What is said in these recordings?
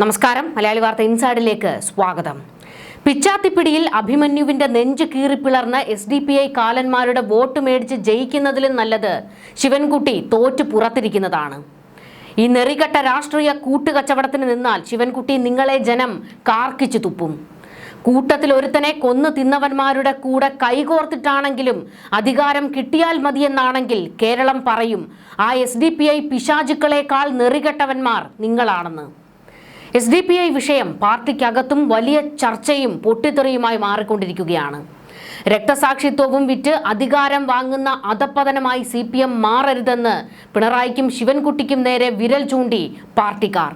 നമസ്കാരം, മലയാളി വാർത്ത ഇൻസൈഡിലേക്ക് സ്വാഗതം. പിച്ചാത്തിപ്പിടിയിൽ അഭിമന്യുവിന്റെ നെഞ്ച് കീറിപ്പിളർന്ന SDPI കാലന്മാരുടെ വോട്ട് മേടിച്ച് ജയിക്കുന്നതിലും നല്ലത് ശിവൻകുട്ടി തോറ്റു പുറത്തിരിക്കുന്നതാണ്. ഈ നെറികെട്ട രാഷ്ട്രീയ കൂട്ടുകച്ചവടത്തിന് നിന്നാൽ ശിവൻകുട്ടി നിങ്ങളെ ജനം കാർക്കിച്ചു തുപ്പും. കൂട്ടത്തിൽ ഒരുത്തനെ കൊന്നു തിന്നവന്മാരുടെ കൂടെ കൈകോർത്തിട്ടാണെങ്കിലും അധികാരം കിട്ടിയാൽ മതിയെന്നാണെങ്കിൽ കേരളം പറയും ആ SDPI പിശാചുക്കളെക്കാൾ നെറികെട്ടവന്മാർ നിങ്ങളാണെന്ന്. SDPI വിഷയം പാർട്ടിക്കകത്തും വലിയ ചർച്ചയും പൊട്ടിത്തെറിയുമായി മാറിക്കൊണ്ടിരിക്കുകയാണ്. രക്തസാക്ഷിത്വവും വിറ്റ് അധികാരം വാങ്ങുന്ന അധപ്പതനമായി CPM മാറരുതെന്ന് പിണറായിക്കും ശിവൻകുട്ടിക്കും നേരെ വിരൽ ചൂണ്ടി പാർട്ടിക്കാർ.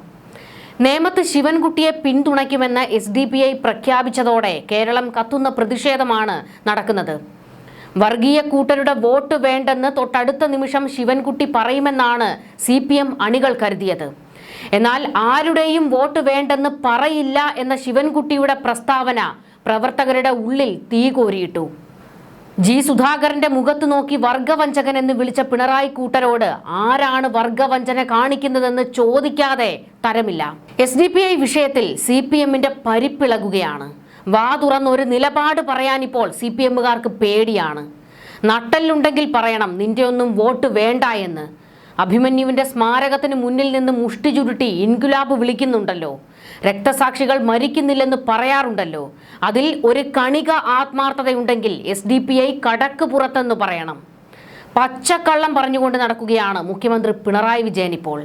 നേമത്ത് ശിവൻകുട്ടിയെ പിന്തുണയ്ക്കുമെന്ന് SDPI പ്രഖ്യാപിച്ചതോടെ കേരളം കത്തുന്ന പ്രതിഷേധമാണ് നടക്കുന്നത്. വർഗീയ കൂട്ടരുടെ വോട്ട് വേണ്ടെന്ന് തൊട്ടടുത്ത നിമിഷം ശിവൻകുട്ടി പറയുമെന്നാണ് CPM അണികൾ കരുതിയത്. എന്നാൽ ആരുടെയും വോട്ട് വേണ്ടെന്ന് പറയില്ല എന്ന ശിവൻകുട്ടിയുടെ പ്രസ്താവന പ്രവർത്തകരുടെ ഉള്ളിൽ തീ കോരിയിട്ടു. സുധാകരന്റെ മുഖത്ത് നോക്കി വർഗവഞ്ചകൻ എന്ന് വിളിച്ച പിണറായി കൂട്ടരോട് ആരാണ് വർഗവഞ്ചന കാണിക്കുന്നതെന്ന് ചോദിക്കാതെ തരമില്ല. SDPI വിഷയത്തിൽ CPMന്റെ പരിപ്പിളകുകയാണ്. വാ തുറന്ന് ഒരു നിലപാട് പറയാനിപ്പോൾ CPMകാർക്ക് പേടിയാണ്. നട്ടലുണ്ടെങ്കിൽ പറയണം നിന്റെ ഒന്നും വോട്ട് വേണ്ട എന്ന്. അഭിമന്യുവിന്റെ സ്മാരകത്തിന് മുന്നിൽ നിന്ന് മുഷ്ടി ചുരുട്ടി ഇൻകുലാബ് വിളിക്കുന്നുണ്ടല്ലോ. രക്തസാക്ഷികൾ മരിക്കുന്നില്ലെന്ന് പറയാറുണ്ടല്ലോ. അതിൽ ഒരു കണിക ആത്മാർത്ഥതയുണ്ടെങ്കിൽ SDPI കടക്ക് പുറത്തെന്ന് പറയണം. പച്ചക്കള്ളം പറഞ്ഞുകൊണ്ട് നടക്കുകയാണ് മുഖ്യമന്ത്രി പിണറായി വിജയൻ ഇപ്പോൾ.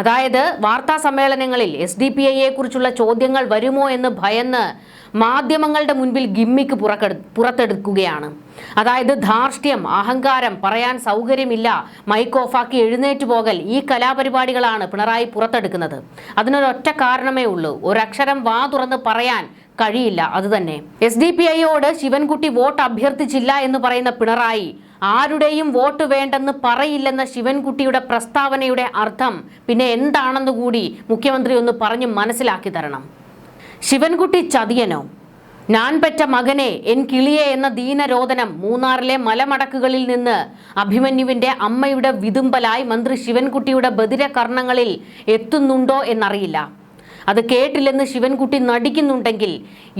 അതായത് വാർത്താ സമ്മേളനങ്ങളിൽ SDPIയെ കുറിച്ചുള്ള ചോദ്യങ്ങൾ വരുമോ എന്ന് ഭയന്ന് മാധ്യമങ്ങളുടെ മുൻപിൽ ഗിമ്മിക്ക് പുറത്തെടുക്കുകയാണ്. അതായത് ധാർഷ്ട്യം, അഹങ്കാരം, പറയാൻ സൗകര്യമില്ല, മൈക്ക് ഓഫാക്കി എഴുന്നേറ്റ് പോകൽ, ഈ കലാപരിപാടികളാണ് പിണറായി പുറത്തെടുക്കുന്നത്. അതിനൊരൊറ്റ കാരണമേ ഉള്ളൂ, ഒരക്ഷരം വാ തുറന്ന് പറയാൻ കഴിയില്ല, അതുതന്നെ. SDPIയോട് ശിവൻകുട്ടി വോട്ട് അഭ്യർത്ഥിച്ചില്ല എന്ന് പറയുന്ന പിണറായി ആരുടെയും വോട്ട് വേണ്ടെന്ന് പറയില്ലെന്ന ശിവൻകുട്ടിയുടെ പ്രസ്താവനയുടെ അർത്ഥം പിന്നെ എന്താണെന്ന് കൂടി മുഖ്യമന്ത്രി ഒന്ന് പറഞ്ഞ് മനസ്സിലാക്കി തരണം. ശിവൻകുട്ടി ചതിയനോ? ഞാൻ പെറ്റ മകനെ എൻ കിളിയെ എന്ന ദീനരോദനം മൂന്നാറിലെ മലമടക്കുകളിൽ നിന്ന് അഭിമന്യുവിന്റെ അമ്മയുടെ വിതുമ്പലായി മന്ത്രി ശിവൻകുട്ടിയുടെ ബധിരകർണങ്ങളിൽ എത്തുന്നുണ്ടോ എന്നറിയില്ല. അത് കേട്ടില്ലെന്ന് ശിവൻകുട്ടി നടിക്കുന്നുണ്ടെങ്കിൽ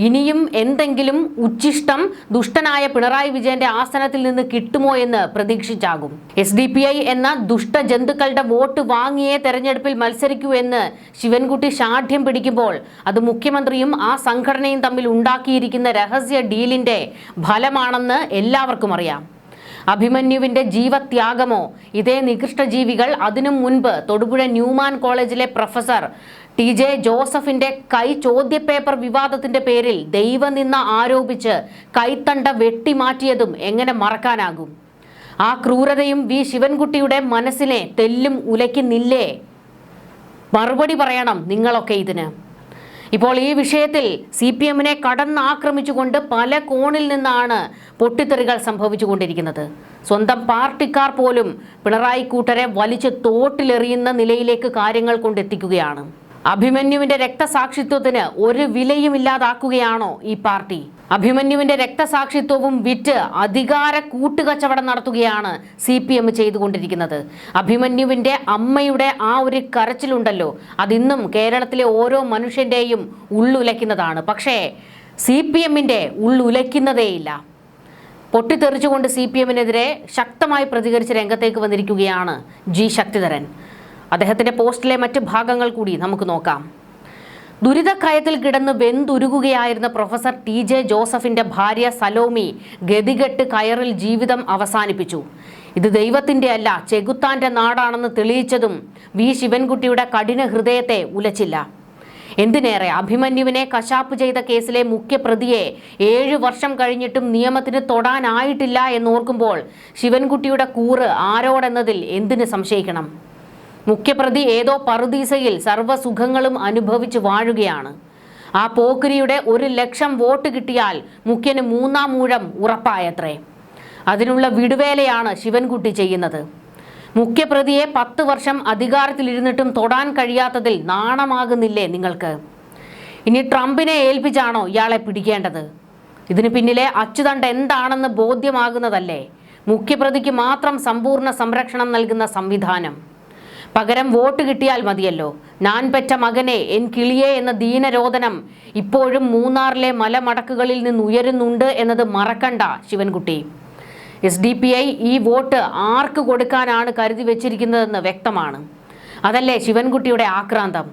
ഇനിയും എന്തെങ്കിലും ഉച്ഛിഷ്ടം ദുഷ്ടനായ പിണറായി വിജയന്റെ ആസനത്തിൽ നിന്ന് കിട്ടുമോ എന്ന് പ്രതീക്ഷിച്ചാകും. SDPI എന്ന ദുഷ്ടജന്തുക്കളുടെ വോട്ട് വാങ്ങിയേ തെരഞ്ഞെടുപ്പിൽ മത്സരിക്കൂ എന്ന് ശിവൻകുട്ടി ശാഠ്യം പിടിക്കുമ്പോൾ അത് മുഖ്യമന്ത്രിയും ആ സംഘടനയും തമ്മിൽ ഉണ്ടാക്കിയിരിക്കുന്ന രഹസ്യ ഡീലിന്റെ ഫലമാണെന്ന് എല്ലാവർക്കും അറിയാം. അഭിമന്യുവിന്റെ ജീവത്യാഗമോ? ഇതേ നികൃഷ്ടജീവികൾ അതിനു മുൻപ് തൊടുപുഴ ന്യൂമാൻ കോളേജിലെ പ്രൊഫസർ TJ ജോസഫിന്റെ കൈ ചോദ്യപേപ്പർ വിവാദത്തിന്റെ പേരിൽ ദൈവനിന്ദ ആരോപിച്ച് കൈത്തണ്ട വെട്ടിമാറ്റിയതും എങ്ങനെ മറക്കാനാകും? ആ ക്രൂരതയും ശിവൻകുട്ടിയുടെ മനസ്സിനെ തെല്ലും ഉലയ്ക്കുന്നില്ലേ? മറുപടി പറയണം നിങ്ങളൊക്കെ ഇതിന്. ഇപ്പോൾ ഈ വിഷയത്തിൽ CPMനെ കടന്നാക്രമിച്ചുകൊണ്ട് പല കോണിൽ നിന്നാണ് പൊട്ടിത്തെറികൾ സംഭവിച്ചുകൊണ്ടിരിക്കുന്നത്. സ്വന്തം പാർട്ടിക്കാർ പോലും പിണറായി കൂട്ടരെ വലിച്ച് തോട്ടിലെറിയുന്ന നിലയിലേക്ക് കാര്യങ്ങൾ കൊണ്ടെത്തിക്കുകയാണ്. അഭിമന്യുവിന്റെ രക്തസാക്ഷിത്വത്തിന് ഒരു വിലയും ഇല്ലാതാക്കുകയാണോ ഈ പാർട്ടി? അഭിമന്യുവിന്റെ രക്തസാക്ഷിത്വവും വിറ്റ് അധികാര കൂട്ടുകച്ചവടം നടത്തുകയാണ് CPM ചെയ്തുകൊണ്ടിരിക്കുന്നത്. അഭിമന്യുവിന്റെ അമ്മയുടെ ആ ഒരു കരച്ചിലുണ്ടല്ലോ, അതിന്നും കേരളത്തിലെ ഓരോ മനുഷ്യന്റെയും ഉള്ളുലയ്ക്കുന്നതാണ്. പക്ഷേ CPMന്റെ ഉള്ളുലയ്ക്കുന്നതേയില്ല. പൊട്ടിത്തെറിച്ചുകൊണ്ട് CPMനെതിരെ ശക്തമായി പ്രതികരിച്ച് രംഗത്തേക്ക് വന്നിരിക്കുകയാണ് ശക്തിധരൻ. അദ്ദേഹത്തിന്റെ പോസ്റ്റിലെ മറ്റ് ഭാഗങ്ങൾ കൂടി നമുക്ക് നോക്കാം. ദുരിതക്കയത്തിൽ കിടന്ന് വെന്തുരുകുകയായിരുന്ന പ്രൊഫസർ TJ ജോസഫിന്റെ ഭാര്യ സലോമി ഗതികെട്ട് കയറിൽ ജീവിതം അവസാനിപ്പിച്ചു. ഇത് ദൈവത്തിന്റെ അല്ല, ചെകുത്താന്റെ നാടാണെന്ന് തെളിയിച്ചതും ശിവൻകുട്ടിയുടെ കഠിന ഹൃദയത്തെ ഉലച്ചില്ല. എന്തിനേറെ അഭിമന്യുവിനെ കശാപ്പ് ചെയ്ത കേസിലെ മുഖ്യപ്രതിയെ 7 വർഷം കഴിഞ്ഞിട്ടും നിയമത്തിന് തൊടാനായിട്ടില്ല എന്നോർക്കുമ്പോൾ ശിവൻകുട്ടിയുടെ കൂറ് ആരോടെന്നതിൽ എന്തിന് സംശയിക്കണം? മുഖ്യപ്രതി ഏതോ പറുദീസയിൽ സർവ്വസുഖങ്ങളും അനുഭവിച്ച് വാഴുകയാണ്. ആ പോക്കരിയുടെ 1 ലക്ഷം വോട്ട് കിട്ടിയാൽ മുഖ്യന് 3-ാം ഊഴം ഉറപ്പായത്രേ. അതിനുള്ള വിടുവേലയാണ് ശിവൻകുട്ടി ചെയ്യുന്നത്. മുഖ്യപ്രതിയെ 10 വർഷം അധികാരത്തിലിരുന്നിട്ടും തൊടാൻ കഴിയാത്തതിൽ നാണമാകുന്നില്ലേ നിങ്ങൾക്ക്? ഇനി ട്രംപിനെ ഏൽപ്പിച്ചാണോ ഇയാളെ പിടിക്കേണ്ടത്? ഇതിന് പിന്നിലെ അച്ചുതണ്ട് എന്താണെന്ന് ബോധ്യമാകുന്നതല്ലേ മുഖ്യപ്രതിക്ക് മാത്രം സമ്പൂർണ്ണ സംരക്ഷണം നൽകുന്ന സംവിധാനം? പകരം വോട്ട് കിട്ടിയാൽ മതിയല്ലോ. ഞാൻ പെറ്റ മകനെ എൻ കിളിയെ എന്ന ദീനരോദനം ഇപ്പോഴും മൂന്നാറിലെ മലമടക്കുകളിൽ നിന്ന് ഉയരുന്നുണ്ട് എന്നത് മറക്കണ്ട ശിവൻകുട്ടി. SDPI ഈ വോട്ട് ആർക്ക് കൊടുക്കാനാണ് കരുതി വെച്ചിരിക്കുന്നതെന്ന് വ്യക്തമാണ്. അതല്ലേ ശിവൻകുട്ടിയുടെ ആക്രാന്തം?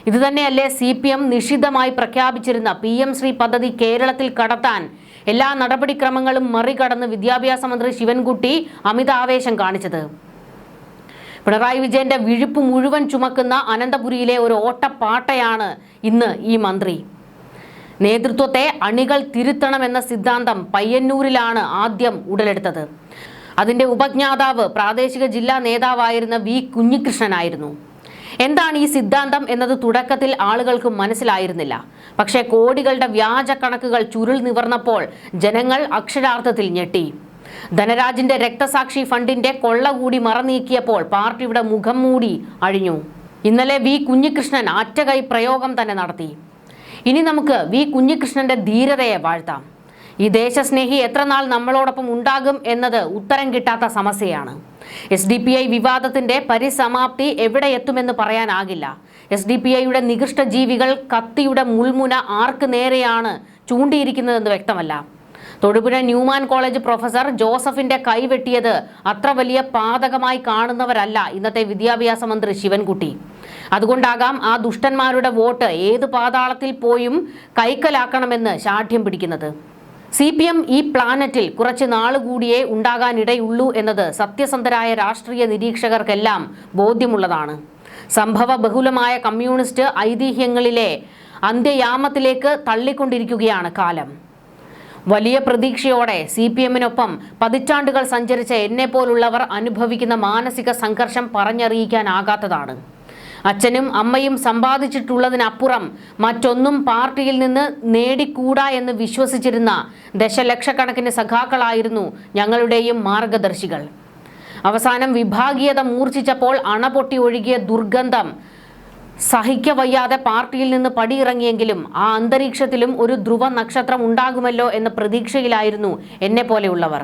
ഇതുതന്നെയല്ലേ CPM നിഷിദ്ധമായി പ്രഖ്യാപിച്ചിരുന്ന PM ശ്രീ പദ്ധതി കേരളത്തിൽ കടത്താൻ എല്ലാ നടപടിക്രമങ്ങളും മറികടന്ന് വിദ്യാഭ്യാസ മന്ത്രി ശിവൻകുട്ടി അമിതാവേശം കാണിച്ചത്? പിണറായി വിജയന്റെ വിഴുപ്പ് മുഴുവൻ ചുമക്കുന്ന അനന്തപുരിയിലെ ഒരു ഓട്ടപ്പാട്ടയാണ് ഇന്ന് ഈ മന്ത്രി. നേതൃത്വത്തെ അണികൾ തിരുത്തണമെന്ന സിദ്ധാന്തം പയ്യന്നൂരിലാണ് ആദ്യം ഉടലെടുത്തത്. അതിന്റെ ഉപജ്ഞാതാവ് പ്രാദേശിക ജില്ലാ നേതാവായിരുന്ന V കുഞ്ഞികൃഷ്ണനായിരുന്നു. എന്താണ് ഈ സിദ്ധാന്തം എന്നത് തുടക്കത്തിൽ ആളുകൾക്ക് മനസ്സിലായിരുന്നില്ല. പക്ഷേ കോടികളുടെ വ്യാജ കണക്കുകൾ ചുരുൾ നിവർന്നപ്പോൾ ജനങ്ങൾ അക്ഷരാർത്ഥത്തിൽ ഞെട്ടി. ധനരാജിന്റെ രക്തസാക്ഷി ഫണ്ടിന്റെ കൊള്ള കൂടി മറനീക്കിയപ്പോൾ പാർട്ടിയുടെ മുഖം മൂടി അഴിഞ്ഞു. ഇന്നലെ V കുഞ്ഞികൃഷ്ണൻ അറ്റകൈ പ്രയോഗം തന്നെ നടത്തി. ഇനി നമുക്ക് V കുഞ്ഞികൃഷ്ണന്റെ ധീരതയെ വാഴ്ത്താം. ഈ ദേശസ്നേഹി എത്ര നാൾ നമ്മളോടൊപ്പം ഉണ്ടാകും എന്നത് ഉത്തരം കിട്ടാത്ത സമസ്യയാണ്. SDPI വിവാദത്തിന്റെ പരിസമാപ്തി എവിടെ എത്തുമെന്ന് പറയാനാകില്ല. SDPIയുടെ നികൃഷ്ട ജീവികൾ കത്തിയുടെ മുൾമുന ആർക്ക് നേരെയാണ് ചൂണ്ടിയിരിക്കുന്നതെന്ന് വ്യക്തമല്ല. തൊടുപുഴ ന്യൂമാൻ കോളേജ് പ്രൊഫസർ ജോസഫിന്റെ കൈവെട്ടിയത് അത്ര വലിയ പാതകമായി കാണുന്നവരല്ല ഇന്നത്തെ വിദ്യാഭ്യാസ മന്ത്രി ശിവൻകുട്ടി. അതുകൊണ്ടാകാം ആ ദുഷ്ടന്മാരുടെ വോട്ട് ഏത് പാതാളത്തിൽ പോയും കൈക്കലാക്കണമെന്ന് ശാഠ്യം പിടിക്കുന്നത്. CPM ഈ പ്ലാനറ്റിൽ കുറച്ച് നാളുകൂടിയേ ഉണ്ടാകാനിടയുള്ളൂ എന്നത് സത്യസന്ധരായ രാഷ്ട്രീയ നിരീക്ഷകർക്കെല്ലാം ബോധ്യമുള്ളതാണ്. സംഭവ ബഹുലമായ കമ്മ്യൂണിസ്റ്റ് ഐതിഹ്യങ്ങളിലെ അന്ത്യയാമത്തിലേക്ക് തള്ളിക്കൊണ്ടിരിക്കുകയാണ് കാലം. വലിയ പ്രതീക്ഷയോടെ CPMനൊപ്പം പതിറ്റാണ്ടുകൾ സഞ്ചരിച്ച എന്നെപ്പോലുള്ളവർ അനുഭവിക്കുന്ന മാനസിക സംഘർഷം പറഞ്ഞറിയിക്കാനാകാത്തതാണ്. അച്ഛനും അമ്മയും സമ്പാദിച്ചിട്ടുള്ളതിനപ്പുറം മറ്റൊന്നും പാർട്ടിയിൽ നിന്ന് നേടിക്കൂടാ എന്ന് വിശ്വസിച്ചിരുന്ന ദശലക്ഷക്കണക്കിന് സഖാക്കളായിരുന്നു ഞങ്ങളുടെയും മാർഗദർശികൾ. അവസാനം വിഭാഗീയത മൂർച്ഛിച്ചപ്പോൾ അണപൊട്ടി ഒഴുകിയ ദുർഗന്ധം സഹിക്കവയ്യാതെ പാർട്ടിയിൽ നിന്ന് പടിയിറങ്ങിയെങ്കിലും ആ അന്തരീക്ഷത്തിലും ഒരു ധ്രുവ നക്ഷത്രം ഉണ്ടാകുമല്ലോ എന്ന പ്രതീക്ഷയിലായിരുന്നു എന്നെപ്പോലെയുള്ളവർ.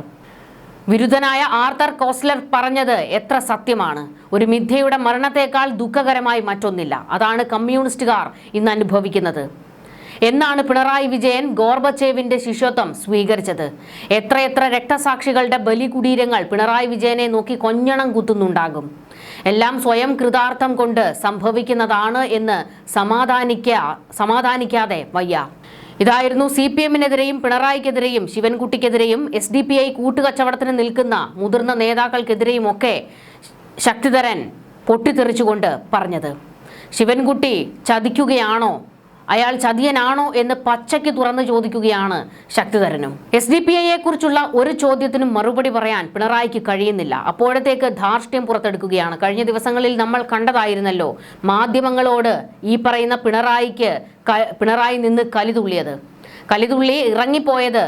വിരുദ്ധനായ ആർതർ കോസ്ലർ പറഞ്ഞത് എത്ര സത്യമാണ്. ഒരു മിഥ്യയുടെ മരണത്തേക്കാൾ ദുഃഖകരമായി മറ്റൊന്നില്ല. അതാണ് കമ്മ്യൂണിസ്റ്റുകാർ ഇന്ന് അനുഭവിക്കുന്നത്. എന്നാണ് പിണറായി വിജയൻ ഗോർബച്ചേവിന്റെ ശിഷ്യത്വം സ്വീകരിച്ചത്? എത്രയെത്ര രക്തസാക്ഷികളുടെ ബലികുടീരങ്ങൾ പിണറായി വിജയനെ നോക്കി കൊഞ്ഞണം കുത്തുന്നുണ്ടാകും. എല്ലാം സ്വയം കൃതാർത്ഥം കൊണ്ട് സംഭവിക്കുന്നതാണ് എന്ന് സമാധാനിക്കാതെ വയ്യ. ഇതായിരുന്നു CPMനെതിരെയും പിണറായിക്കെതിരെയും ശിവൻകുട്ടിക്കെതിരെയും SDPI കൂട്ടുകച്ചവടത്തിന് നിൽക്കുന്ന മുതിർന്ന നേതാക്കൾക്കെതിരെയും ഒക്കെ ശക്തിധരൻ പൊട്ടിത്തെറിച്ചുകൊണ്ട് പറഞ്ഞത്. ശിവൻകുട്ടി ചതിക്കുകയാണോ, അയാൾ ചതിയനാണോ എന്ന് പച്ചയ്ക്ക് തുറന്ന് ചോദിക്കുകയാണ് ശക്തിധരനും. SDPIയെ കുറിച്ചുള്ള ഒരു ചോദ്യത്തിനും മറുപടി പറയാൻ പിണറായിക്ക് കഴിയുന്നില്ല. അപ്പോഴത്തേക്ക് ധാർഷ്ട്യം പുറത്തെടുക്കുകയാണ്. കഴിഞ്ഞ ദിവസങ്ങളിൽ നമ്മൾ കണ്ടതായിരുന്നല്ലോ മാധ്യമങ്ങളോട് ഈ പറയുന്ന പിണറായി നിന്ന് കലിതുള്ളി ഇറങ്ങിപ്പോയത്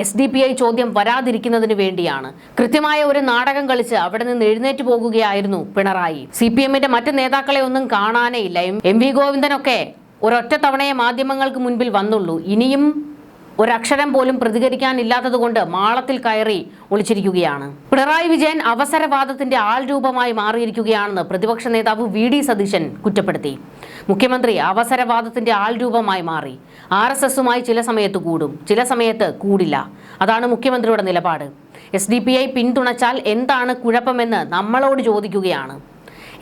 SDPI ചോദ്യം വരാതിരിക്കുന്നതിന് വേണ്ടിയാണ്. കൃത്യമായ ഒരു നാടകം കളിച്ച് അവിടെ നിന്ന് എഴുന്നേറ്റ് പോകുകയായിരുന്നു പിണറായി. CPMന്റെ മറ്റ് നേതാക്കളെ ഒന്നും കാണാനേ ഇല്ല. MV ഗോവിന്ദനൊക്കെ ഒരൊറ്റ തവണയെ മാധ്യമങ്ങൾക്ക് മുൻപിൽ വന്നുള്ളൂ. ഇനിയും ഒരക്ഷരം പോലും പ്രതികരിക്കാനില്ലാത്തത് കൊണ്ട് മാളത്തിൽ കയറി ഒളിച്ചിരിക്കുകയാണ്. പിണറായി വിജയൻ അവസരവാദത്തിന്റെ ആൾരൂപമായി മാറിയിരിക്കുകയാണെന്ന് പ്രതിപക്ഷ നേതാവ് VD സതീശൻ കുറ്റപ്പെടുത്തി. മുഖ്യമന്ത്രി അവസരവാദത്തിന്റെ ആൾരൂപമായി മാറി. RSSുമായി ചില സമയത്ത് കൂടും, ചില സമയത്ത് കൂടില്ല. അതാണ് മുഖ്യമന്ത്രിയുടെ നിലപാട്. SDPI പിന്തുണച്ചാൽ എന്താണ് കുഴപ്പമെന്ന് നമ്മളോട് ചോദിക്കുകയാണ്.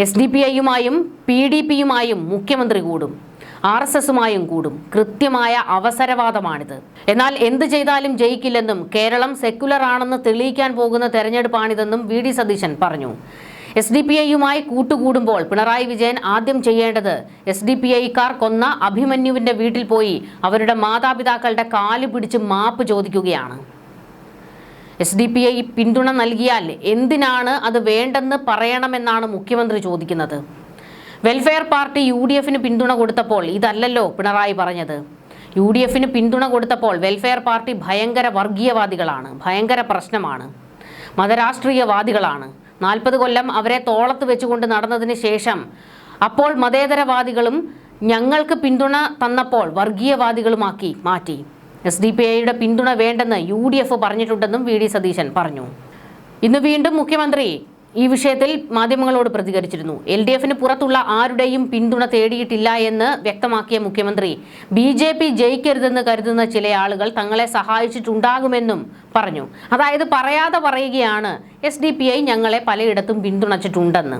SDPIയുമായും PDPയുമായും മുഖ്യമന്ത്രി കൂടും, RSSുമായും കൂടും. കൃത്യമായ അവസരവാദമാണിത്. എന്നാൽ എന്ത് ചെയ്താലും ജയിക്കില്ലെന്നും കേരളം സെക്യുലർ ആണെന്ന് തെളിയിക്കാൻ പോകുന്ന തെരഞ്ഞെടുപ്പാണിതെന്നും VD സതീശൻ പറഞ്ഞു. SDPIയുമായി കൂട്ടുകൂടുമ്പോൾ പിണറായി വിജയൻ ആദ്യം ചെയ്യേണ്ടത് SDPIക്കാർ കൊന്ന അഭിമന്യുവിന്റെ വീട്ടിൽ പോയി അവരുടെ മാതാപിതാക്കളുടെ കാല് പിടിച്ച് മാപ്പ് ചോദിക്കുകയാണ്. SDPI പിന്തുണ നൽകിയാൽ എന്തിനാണ് അത് വേണ്ടെന്ന് പറയണമെന്നാണ് മുഖ്യമന്ത്രി ചോദിക്കുന്നത്. വെൽഫെയർ പാർട്ടി UDFന് പിന്തുണ കൊടുത്തപ്പോൾ ഇതല്ലല്ലോ പിണറായി പറഞ്ഞത്. UDFന് പിന്തുണ കൊടുത്തപ്പോൾ വെൽഫെയർ പാർട്ടി ഭയങ്കര വർഗീയവാദികളാണ്, ഭയങ്കര പ്രശ്നമാണ്, മതരാഷ്ട്രീയവാദികളാണ്. 40 കൊല്ലം അവരെ തോളത്ത് വെച്ചുകൊണ്ട് നടന്നതിന് ശേഷം അപ്പോൾ മതേതരവാദികളും ഞങ്ങൾക്ക് പിന്തുണ തന്നപ്പോൾ വർഗീയവാദികളുമാക്കി മാറ്റി. SDPIയുടെ പിന്തുണ വേണ്ടെന്ന് UDF പറഞ്ഞിട്ടുണ്ടെന്നും VD സതീശൻ പറഞ്ഞു. ഇന്ന് വീണ്ടും മുഖ്യമന്ത്രി ഈ വിഷയത്തിൽ മാധ്യമങ്ങളോട് പ്രതികരിച്ചിരുന്നു. LDFന് പുറത്തുള്ള ആരുടെയും പിന്തുണ തേടിയിട്ടില്ല എന്ന് വ്യക്തമാക്കിയ മുഖ്യമന്ത്രി BJP ജയിക്കരുതെന്ന് കരുതുന്ന ചില ആളുകൾ തങ്ങളെ സഹായിച്ചിട്ടുണ്ടാകുമെന്നും പറഞ്ഞു. അതായത് പറയാതെ പറയുകയാണ് SDPI ഞങ്ങളെ പലയിടത്തും പിന്തുണച്ചിട്ടുണ്ടെന്ന്.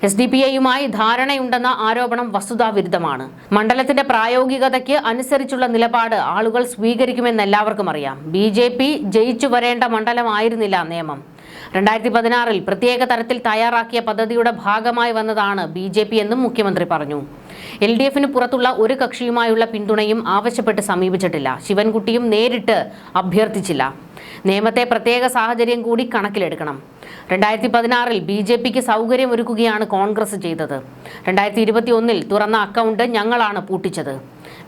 SDPIയുമായി ധാരണയുണ്ടെന്ന ആരോപണം വസ്തുതാവിരുദ്ധമാണ്. മണ്ഡലത്തിന്റെ പ്രായോഗികതയ്ക്ക് അനുസരിച്ചുള്ള നിലപാട് ആളുകൾ സ്വീകരിക്കുമെന്ന് എല്ലാവർക്കും അറിയാം. BJP ജയിച്ചു വരേണ്ട മണ്ഡലമായിരുന്നില്ല നിയമം. 2016 പ്രത്യേക തരത്തിൽ തയ്യാറാക്കിയ പദ്ധതിയുടെ ഭാഗമായി വന്നതാണ് BJP എന്നും മുഖ്യമന്ത്രി പറഞ്ഞു. LDFന് പുറത്തുള്ള ഒരു കക്ഷിയുമായുള്ള പിന്തുണയും ആവശ്യപ്പെട്ട് സമീപിച്ചിട്ടില്ല. ശിവൻകുട്ടിയും നേരിട്ട് അഭ്യർത്ഥിച്ചില്ല. നിയമത്തെ പ്രത്യേക സാഹചര്യം കൂടി കണക്കിലെടുക്കണം. 2016 BJPക്ക് സൗകര്യമൊരുക്കുകയാണ് കോൺഗ്രസ് ചെയ്തത്. 2021 തുറന്ന അക്കൗണ്ട് ഞങ്ങളാണ് പൂട്ടിച്ചത്.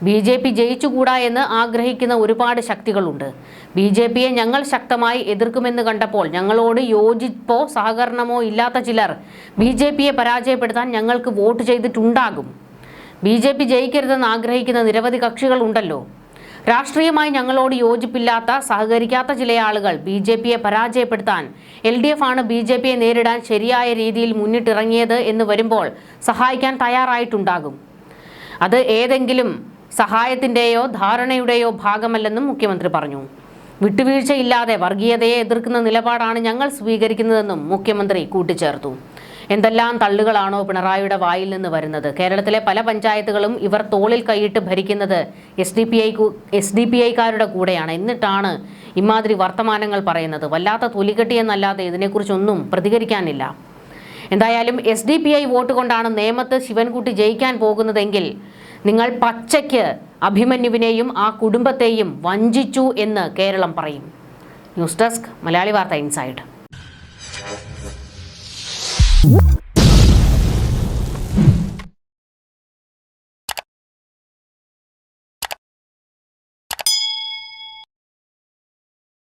BJP ജയിച്ചുകൂടാ എന്ന് ആഗ്രഹിക്കുന്ന ഒരുപാട് ശക്തികളുണ്ട്. BJPയെ ഞങ്ങൾ ശക്തമായി എതിർക്കുമെന്ന് കണ്ടപ്പോൾ ഞങ്ങളോട് യോജിപ്പോ സഹകരണമോ ഇല്ലാത്ത ചിലർ BJPയെ പരാജയപ്പെടുത്താൻ ഞങ്ങൾക്ക് വോട്ട് ചെയ്തിട്ടുണ്ടാകും. BJP ജയിക്കരുതെന്ന് ആഗ്രഹിക്കുന്ന നിരവധി കക്ഷികൾ ഉണ്ടല്ലോ. രാഷ്ട്രീയമായി ഞങ്ങളോട് യോജിപ്പില്ലാത്ത സഹകരിക്കാത്ത ചില ആളുകൾ BJPയെ പരാജയപ്പെടുത്താൻ LDF ആണ് BJPയെ നേരിടാൻ ശരിയായ രീതിയിൽ മുന്നിട്ടിറങ്ങിയത് എന്ന് വരുമ്പോൾ സഹായിക്കാൻ തയ്യാറായിട്ടുണ്ടാകും. അത് ഏതെങ്കിലും സഹായത്തിൻ്റെയോ ധാരണയുടെയോ ഭാഗമല്ലെന്നും മുഖ്യമന്ത്രി പറഞ്ഞു. വിട്ടുവീഴ്ചയില്ലാതെ വർഗീയതയെ എതിർക്കുന്ന നിലപാടാണ് ഞങ്ങൾ സ്വീകരിക്കുന്നതെന്നും മുഖ്യമന്ത്രി കൂട്ടിച്ചേർത്തു. എന്തെല്ലാം തള്ളുകളാണോ പിണറായിയുടെ വായിൽ നിന്ന് വരുന്നത്. കേരളത്തിലെ പല പഞ്ചായത്തുകളും ഇവർ തോളിൽ കൈയിട്ട് ഭരിക്കുന്നത് SDPIക്കാരുടെ കൂടെയാണ്. എന്നിട്ടാണ് ഇമാതിരി വർത്തമാനങ്ങൾ പറയുന്നത്. വല്ലാത്ത തൊലികെട്ടിയെന്നല്ലാതെ ഇതിനെക്കുറിച്ചൊന്നും പ്രതികരിക്കാനില്ല. എന്തായാലും SDPI വോട്ട് കൊണ്ടാണ് നേമത്ത് ശിവൻകുട്ടി ജയിക്കാൻ പോകുന്നതെങ്കിൽ നിങ്ങൾ പച്ചയ്ക്ക് അഭിമന്യുവിനെയും ആ കുടുംബത്തെയും വഞ്ചിച്ചു എന്ന് കേരളം പറയും. ന്യൂസ് ഡെസ്ക് മലയാളി വാർത്ത ഇൻസൈഡ്.